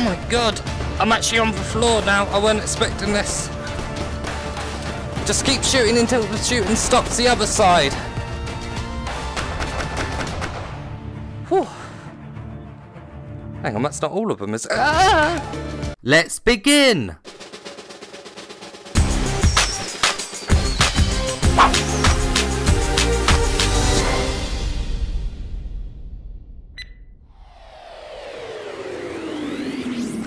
Oh my god, I'm actually on the floor now. I weren't expecting this. Just keep shooting until the shooting stops the other side. Whew. Hang on, that's not all of them, is it? Ah! Let's begin!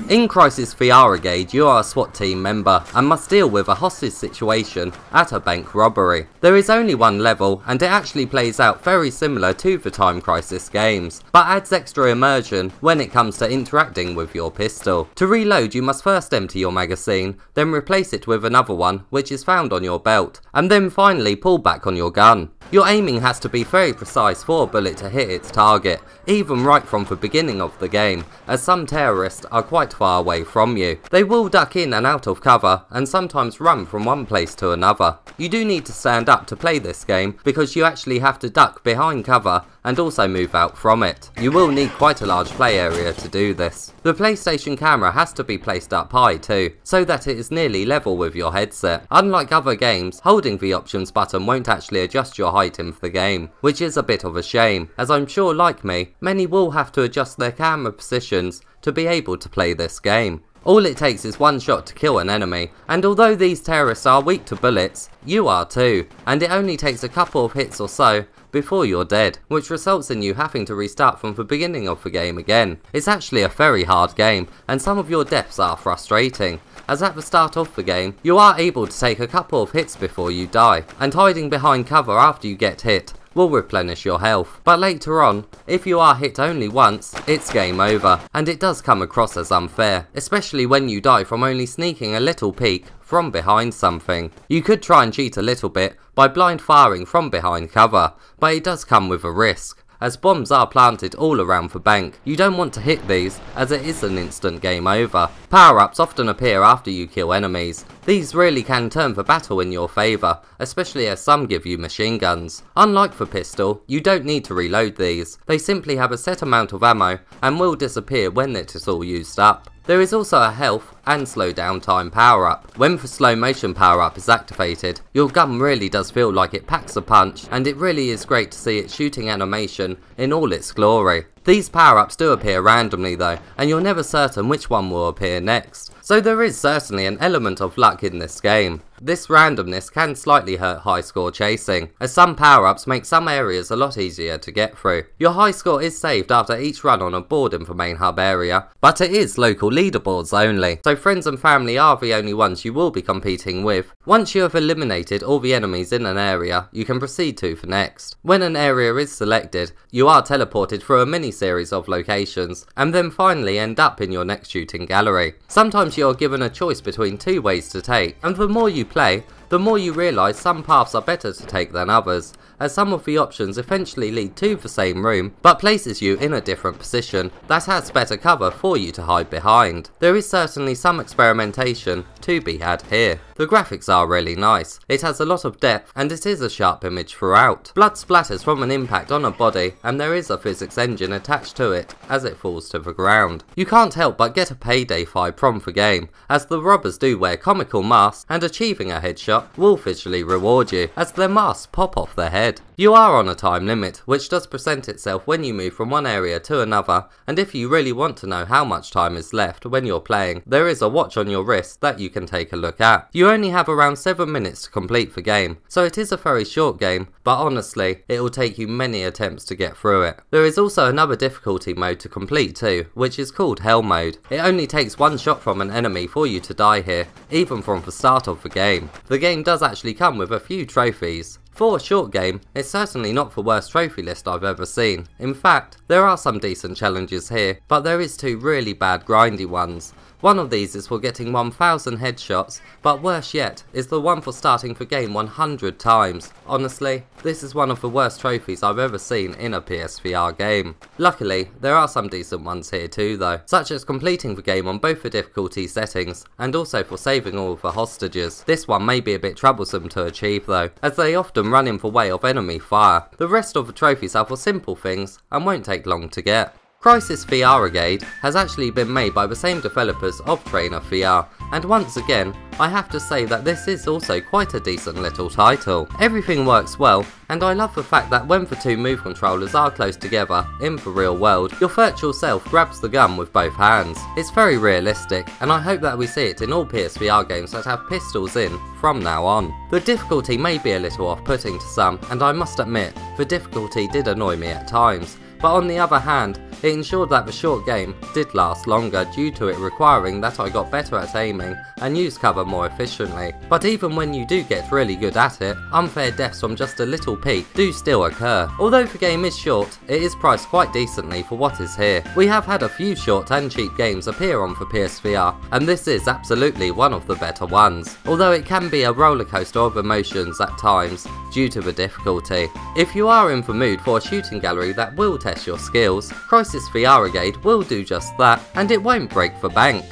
In Crisis VRigade, you are a SWAT team member and must deal with a hostage situation at a bank robbery. There is only one level and it actually plays out very similar to the Time Crisis games, but adds extra immersion when it comes to interacting with your pistol. To reload, you must first empty your magazine, then replace it with another one which is found on your belt, and then finally pull back on your gun. Your aiming has to be very precise for a bullet to hit its target, even right from the beginning of the game, as some terrorists are quite far away from you. They will duck in and out of cover, and sometimes run from one place to another. You do need to stand up to play this game, because you actually have to duck behind cover and also move out from it. You will need quite a large play area to do this. The PlayStation camera has to be placed up high too, so that it is nearly level with your headset. Unlike other games, holding the options button won't actually adjust your height in the game, which is a bit of a shame, as I'm sure, like me, many will have to adjust their camera positions to be able to play this game. All it takes is one shot to kill an enemy, and although these terrorists are weak to bullets, you are too, and it only takes a couple of hits or so before you're dead, which results in you having to restart from the beginning of the game again. It's actually a very hard game, and some of your deaths are frustrating, as at the start of the game, you are able to take a couple of hits before you die, and hiding behind cover after you get hit will replenish your health. But later on, if you are hit only once, it's game over, and it does come across as unfair, especially when you die from only sneaking a little peek from behind something. You could try and cheat a little bit by blind firing from behind cover, but it does come with a risk, as bombs are planted all around the bank. You don't want to hit these, as it is an instant game over. Power-ups often appear after you kill enemies. These really can turn the battle in your favour, especially as some give you machine guns. Unlike the pistol, you don't need to reload these. They simply have a set amount of ammo and will disappear when it is all used up. There is also a health and slow down time power up. When the slow motion power up is activated, your gun really does feel like it packs a punch, and it really is great to see its shooting animation in all its glory. These power ups do appear randomly though, and you're never certain which one will appear next. So there is certainly an element of luck in this game. This randomness can slightly hurt high score chasing, as some power ups make some areas a lot easier to get through. Your high score is saved after each run on a board in the main hub area, but it is local leaderboards only, so friends and family are the only ones you will be competing with. Once you have eliminated all the enemies in an area, you can proceed to the next. When an area is selected, you are teleported through a mini series of locations, and then finally end up in your next shooting gallery. Sometimes you are given a choice between two ways to take, and the more you play, the more you realise some paths are better to take than others, as some of the options eventually lead to the same room, but places you in a different position that has better cover for you to hide behind. There is certainly some experimentation to be had here. The graphics are really nice, it has a lot of depth, and it is a sharp image throughout. Blood splatters from an impact on a body, and there is a physics engine attached to it as it falls to the ground. You can't help but get a payday vibe from the game, as the robbers do wear comical masks, and achieving a headshot will visually reward you, as their masks pop off their head. You are on a time limit, which does present itself when you move from one area to another, and if you really want to know how much time is left when you're playing, there is a watch on your wrist that you can take a look at. You only have around 7 minutes to complete the game, so it is a very short game, but honestly, it will take you many attempts to get through it. There is also another difficulty mode to complete too, which is called Hell Mode. It only takes one shot from an enemy for you to die here, even from the start of the game. The game does actually come with a few trophies. For a short game, it's certainly not the worst trophy list I've ever seen. In fact, there are some decent challenges here, but there is 2 really bad grindy ones. One of these is for getting 1000 headshots, but worse yet is the one for starting the game 100 times. Honestly, this is one of the worst trophies I've ever seen in a PSVR game. Luckily, there are some decent ones here too though, such as completing the game on both the difficulty settings, and also for saving all of the hostages. This one may be a bit troublesome to achieve though, as they often run in the way of enemy fire. The rest of the trophies are for simple things, and won't take long to get. Crisis VRigade has actually been made by the same developers of Trainer VR, and once again, I have to say that this is also quite a decent little title. Everything works well, and I love the fact that when the two move controllers are close together in the real world, your virtual self grabs the gun with both hands. It's very realistic, and I hope that we see it in all PSVR games that have pistols in from now on. The difficulty may be a little off-putting to some, and I must admit, the difficulty did annoy me at times. But on the other hand, it ensured that the short game did last longer due to it requiring that I got better at aiming and used cover more efficiently. But even when you do get really good at it, unfair deaths from just a little peek do still occur. Although the game is short, it is priced quite decently for what is here. We have had a few short and cheap games appear on the PSVR, and this is absolutely one of the better ones. Although it can be a rollercoaster of emotions at times due to the difficulty. If you are in the mood for a shooting gallery that will test your skills, Crisis VRigade will do just that, and it won't break the bank.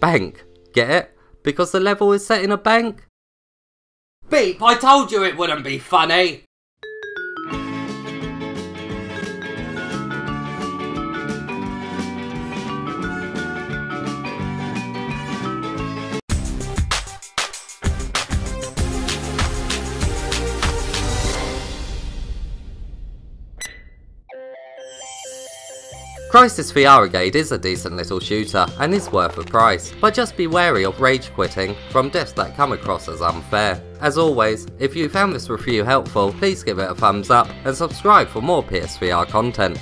Bank, get it? Because the level is set in a bank? Beep, I told you it wouldn't be funny! Crisis VRigade is a decent little shooter and is worth the price, but just be wary of rage quitting from deaths that come across as unfair. As always, if you found this review helpful, please give it a thumbs up and subscribe for more PSVR content.